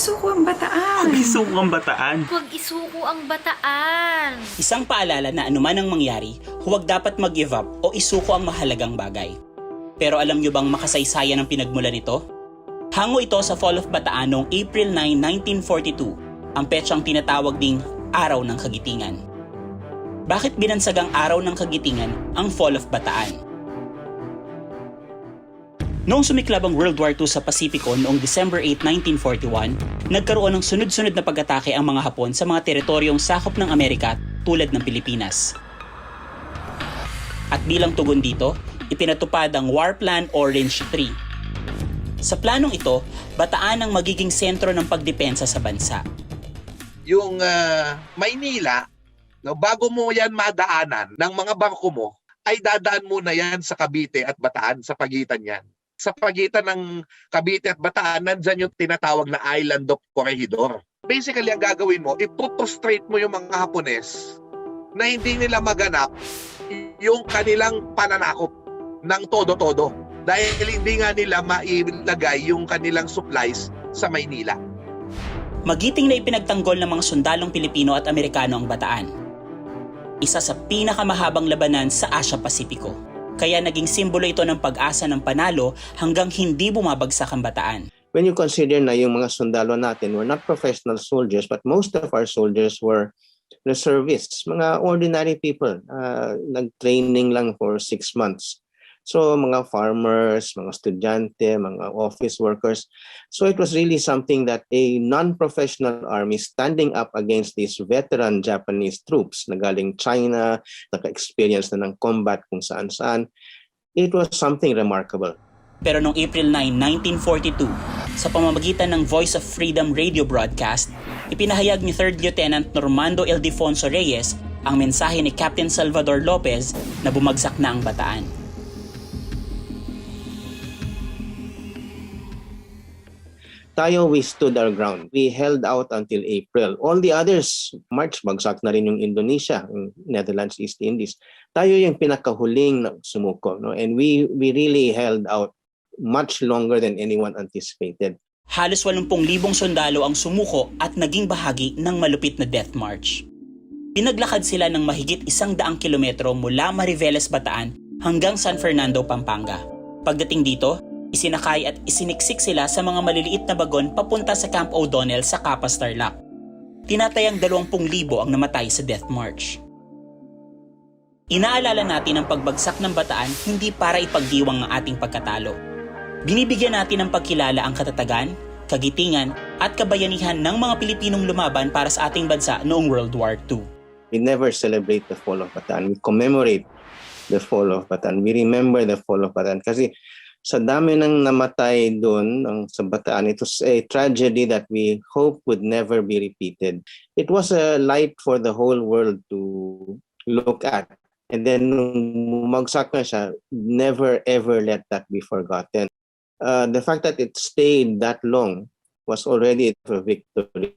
isuko ang bataan. Huwag isuko ang bataan. Huwag isuko ang bataan. Isang paalala na anuman ang mangyari, huwag dapat mag-give up o isuko ang mahalagang bagay. Pero alam nyo bang makasaysayan ang pinagmulan nito? Hango ito sa Fall of Bataan noong April 9, 1942, ang petsang tinatawag ding Araw ng Kagitingan. Bakit binansagang Araw ng Kagitingan ang Fall of Bataan? Noong sumiklab ang World War II sa Pasipiko noong December 8, 1941, nagkaroon ng sunod-sunod na pag-atake ang mga Hapon sa mga teritoryong sakop ng Amerika tulad ng Pilipinas. At bilang tugon dito, ipinatupad ang War Plan Orange 3. Sa planong ito, Bataan ang magiging sentro ng pagdepensa sa bansa. Yung Maynila, no, bago mo yan madaanan ng mga barko mo, ay dadaan muna yan sa Cavite at Bataan, sa pagitan yan. Sa pagitan ng Cavite at Bataan, nandyan yung tinatawag na Island of Corregidor. Basically, ang gagawin mo, ipoprostrate mo yung mga Hapones na hindi nila maganap yung kanilang pananakop ng todo-todo. Dahil hindi nga nila mailagay yung kanilang supplies sa Maynila. Magiting na ipinagtanggol ng mga sundalong Pilipino at Amerikano ang Bataan. Isa sa pinakamahabang labanan sa Asia-Pasipiko. Kaya naging simbolo ito ng pag-asa ng panalo hanggang hindi bumabagsak ang Bataan. When you consider na yung mga sundalo natin were not professional soldiers, but most of our soldiers were reservists, mga ordinary people, nag-training lang for 6 months. So mga farmers, mga estudyante, mga office workers. So it was really something that a non-professional army standing up against these veteran Japanese troops na galing China, naka-experience na ng combat kung saan-saan. It was something remarkable. Pero noong April 9, 1942, sa pamamagitan ng Voice of Freedom radio broadcast, ipinahayag ni 3rd Lieutenant Normando Ildefonso Reyes ang mensahe ni Captain Salvador Lopez na bumagsak na ang Bataan. Tayo, we stood our ground. We held out until April. All the others, March, bagsak na rin yung Indonesia, yung Netherlands, East Indies. Tayo yung pinakahuling na sumuko. No? And we really held out much longer than anyone anticipated. Halos 80,000 sundalo ang sumuko at naging bahagi ng malupit na death march. Pinaglakad sila ng mahigit 100 kilometro mula Mariveles, Bataan hanggang San Fernando, Pampanga. Pagdating dito, isinakay at isiniksik sila sa mga maliliit na bagon papunta sa Camp O'Donnell sa Capas, Tarlac. Tinatayang 20,000 ang namatay sa death march. Inaalala natin ang pagbagsak ng Bataan hindi para ipagdiwang ang ating pagkatalo. Binibigyan natin ng pagkilala ang katatagan, kagitingan at kabayanihan ng mga Pilipinong lumaban para sa ating bansa noong World War II. We never celebrate the fall of Bataan. We commemorate the fall of Bataan. We remember the fall of Bataan kasi sa dami ng namatay doon sa Bataan, it was a tragedy that we hope would never be repeated. It was a light for the whole world to look at. And then nung bumagsak na siya, never ever let that be forgotten. The fact that it stayed that long was already a victory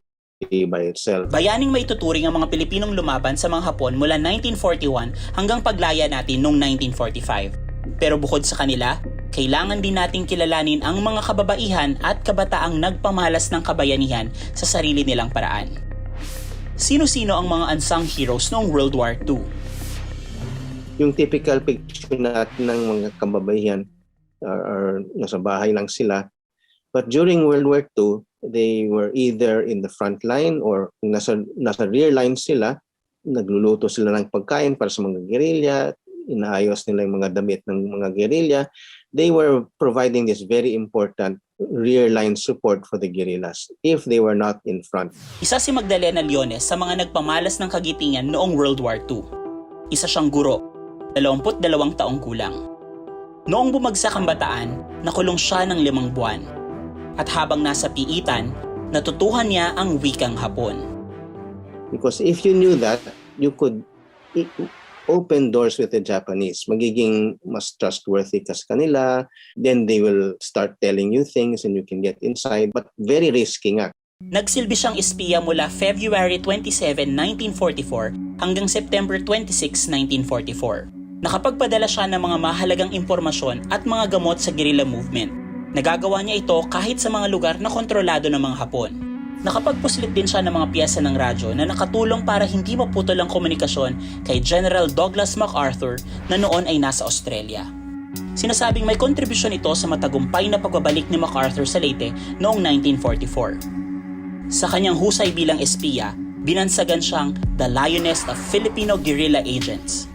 by itself. Bayaning maituturing ang mga Pilipinong lumaban sa mga Hapon mula 1941 hanggang paglaya natin noong 1945. Pero bukod sa kanila, kailangan din nating kilalanin ang mga kababaihan at kabataang nagpamalas ng kabayanihan sa sarili nilang paraan. Sino-sino ang mga unsung heroes noong World War II? Yung typical picture natin ng mga kababaihan are nasa bahay lang sila. But during World War II, they were either in the front line or nasa rear line sila, nagluluto sila ng pagkain para sa mga guerrilla, inaayos nila yung mga damit ng mga guerrilla. They were providing this very important rear line support for the guerrillas if they were not in front. Isa si Magdalena Leones sa mga nagpamalas ng kagitingan noong World War II. Isa siyang guro, 22 taong gulang. Noong bumagsak ang Bataan, nakulong siya ng 5 buwan. At habang nasa piitan, natutuhan niya ang wikang Hapon. Because if you knew that, you could open doors with the Japanese. Magiging mas trustworthy ka sa kanila. Then they will start telling you things and you can get inside. But very risky nga. Nagsilbi siyang espiya mula February 27, 1944 hanggang September 26, 1944. Nakapagpadala siya ng mga mahalagang impormasyon at mga gamot sa guerrilla movement. Nagagawa niya ito kahit sa mga lugar na kontrolado ng mga Hapon. Nakapagpuslit din siya ng mga piyesa ng radyo na nakatulong para hindi maputol ang komunikasyon kay General Douglas MacArthur na noon ay nasa Australia. Sinasabing may kontribusyon ito sa matagumpay na pagbabalik ni MacArthur sa Leyte noong 1944. Sa kanyang husay bilang espiya, binansagan siyang the Lioness of Filipino Guerrilla Agents.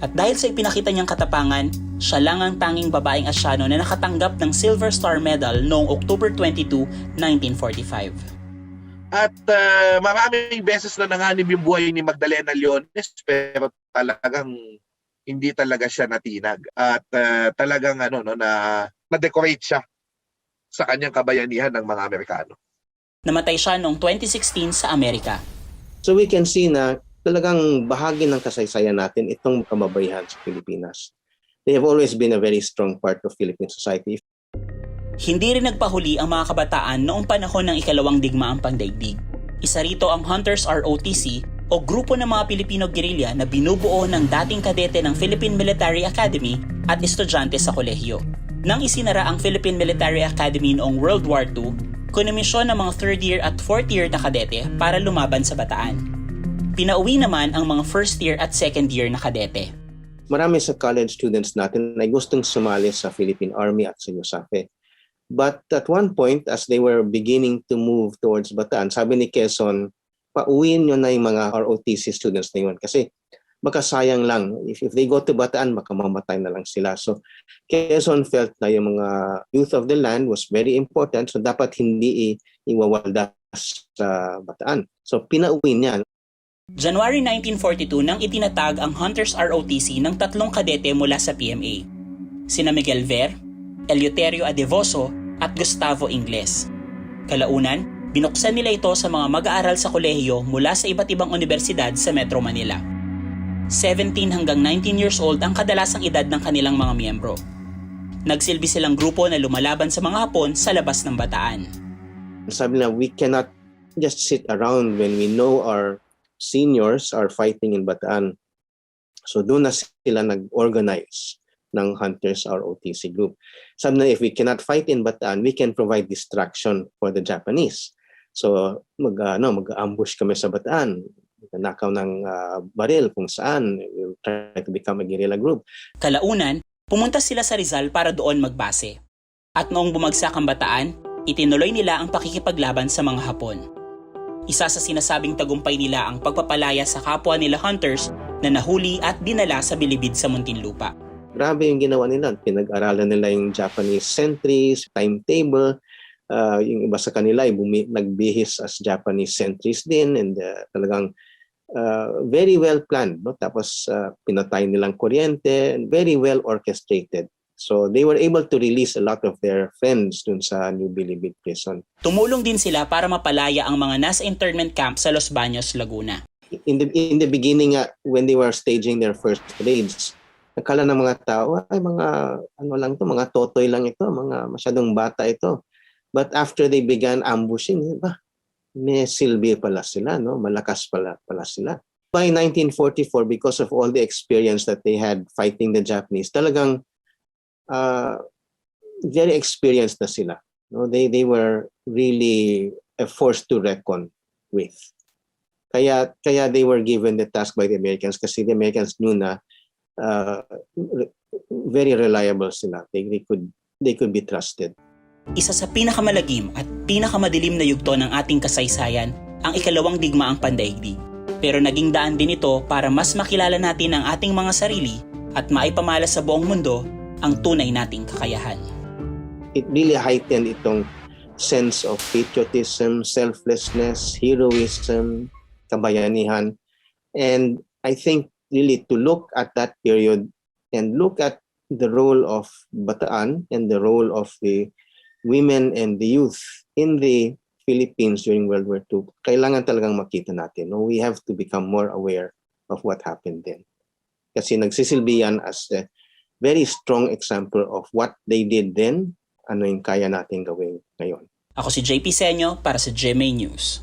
At dahil sa ipinakita niyang katapangan, siya lang ang tanging babaeng Asyano na nakatanggap ng Silver Star Medal noong October 22, 1945. At maraming beses na nanganib yung buhay ni Magdalena Leones, pero talagang hindi talaga siya natinag. At talagang na-decorate siya sa kanyang kabayanihan ng mga Amerikano. Namatay siya noong 2016 sa Amerika. So we can see na talagang bahagi ng kasaysayan natin itong kababayan sa Pilipinas. They have always been a very strong part of Philippine society. Hindi rin nagpahuli ang mga kabataan noong panahon ng ikalawang digmaang pandaigdig. Isa rito ang Hunters ROTC o grupo ng mga Pilipino guerrilla na binubuo ng dating kadete ng Philippine Military Academy at estudyante sa kolehiyo. Nang isinara ang Philippine Military Academy noong World War II, komisyon ng mga 3rd year at 4th year na kadete para lumaban sa Bataan. Pinauwi naman ang mga 1st year at 2nd year na kadete. Marami sa college students natin ay gustong sumali sa Philippine Army at sa USAFE. But at one point, as they were beginning to move towards Bataan, sabi ni Quezon, pauwiin nyo na yung mga ROTC students na yun. Kasi makasayang lang. If they go to Bataan, makamamatay na lang sila. So Quezon felt na yung mga youth of the land was very important. So dapat hindi iwawaldas sa Bataan. So pinauwi niya. January 1942 nang itinatag ang Hunters ROTC ng 3 kadete mula sa PMA. Sina Miguel Ver, Eleuterio Adevoso at Gustavo Ingles. Kalaunan, binuksan nila ito sa mga mag-aaral sa kolehiyo mula sa iba't ibang universidad sa Metro Manila. 17 hanggang 19 years old ang kadalasang edad ng kanilang mga miyembro. Nagsilbi silang grupo na lumalaban sa mga Hapon sa labas ng Bataan. Sabi na, we cannot just sit around when we know our seniors are fighting in Bataan. So doon na sila nag-organize ng Hunters ROTC group. Sabi na, if we cannot fight in Bataan, we can provide distraction for the Japanese. So mag-ambush kami sa Bataan. Nakaw ng baril kung saan. We'll try to become a guerrilla group. Kalaunan, pumunta sila sa Rizal para doon magbase. At noong bumagsak ang Bataan, itinuloy nila ang pakikipaglaban sa mga Hapon. Isa sa sinasabing tagumpay nila ang pagpapalaya sa kapwa nila hunters na nahuli at dinala sa bilibid sa Muntinlupa. Grabe yung ginawa nila. Pinag-aralan nila yung Japanese sentries, timetable. Yung iba sa kanila ay nagbihis as Japanese sentries din and talagang very well planned. No? Tapos pinatay nilang kuryente and very well orchestrated. So they were able to release a lot of their friends dun sa New Bilibid prison. Tumulong din sila para mapalaya ang mga nasa internment camp sa Los Baños, Laguna. In the beginning, when they were staging their first raids, nakala ng mga tao, ay mga mga totoy lang ito, mga masyadong bata ito. But after they began ambushing, may silbi pala sila, no? Malakas pala sila. By 1944, because of all the experience that they had fighting the Japanese, talagang very experienced na sila. No? They were really a force to reckon with. Kaya they were given the task by the Americans kasi the Americans knew na very reliable sila. They could be trusted. Isa sa pinakamalagim at pinakamadilim na yugto ng ating kasaysayan ang ikalawang digmaang pandaigdig. Pero naging daan din ito para mas makilala natin ang ating mga sarili at maipamala sa buong mundo ang tunay nating kakayahan. It really heightened itong sense of patriotism, selflessness, heroism, kabayanihan. And I think really to look at that period and look at the role of Bataan and the role of the women and the youth in the Philippines during World War II, kailangan talagang makita natin. No? We have to become more aware of what happened then. Kasi nagsisilbi yan as a very strong example of what they did then, ano yung kaya natin gawin ngayon. Ako si JP Senyo para sa GMA News.